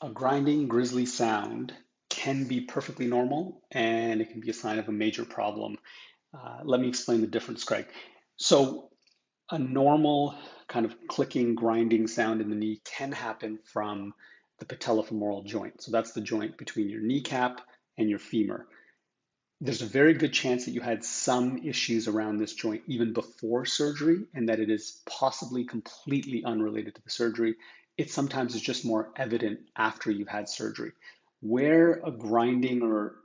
A grinding, grizzly sound can be perfectly normal and it can be a sign of a major problem. Let me explain the difference, Craig. So, a normal kind of clicking, grinding sound in the knee can happen from the patella-femoral joint. So, that's the joint between your kneecap and your femur. There's a very good chance that you had some issues around this joint even before surgery, and that it is possibly completely unrelated to the surgery. It sometimes is just more evident after you've had surgery. Where a grinding or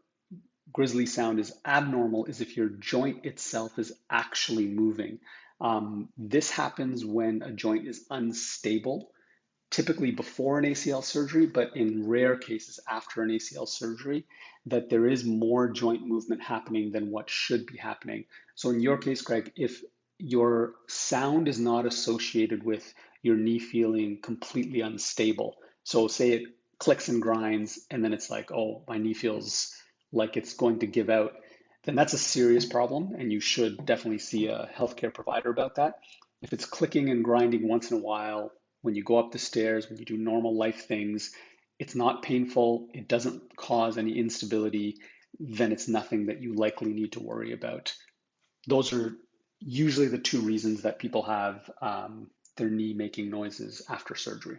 grizzly sound is abnormal is if your joint itself is actually moving. This happens when a joint is unstable, typically before an ACL surgery, but in rare cases after an ACL surgery, that there is more joint movement happening than what should be happening. So in your case, Greg, if your sound is not associated with your knee feeling completely unstable, so say it clicks and grinds and then it's like, oh, my knee feels like it's going to give out, then that's a serious problem and you should definitely see a healthcare provider about that. If it's clicking and grinding once in a while, when you go up the stairs, when you do normal life things, it's not painful, it doesn't cause any instability, then it's nothing that you likely need to worry about. Those are usually the two reasons that people have their knee making noises after surgery.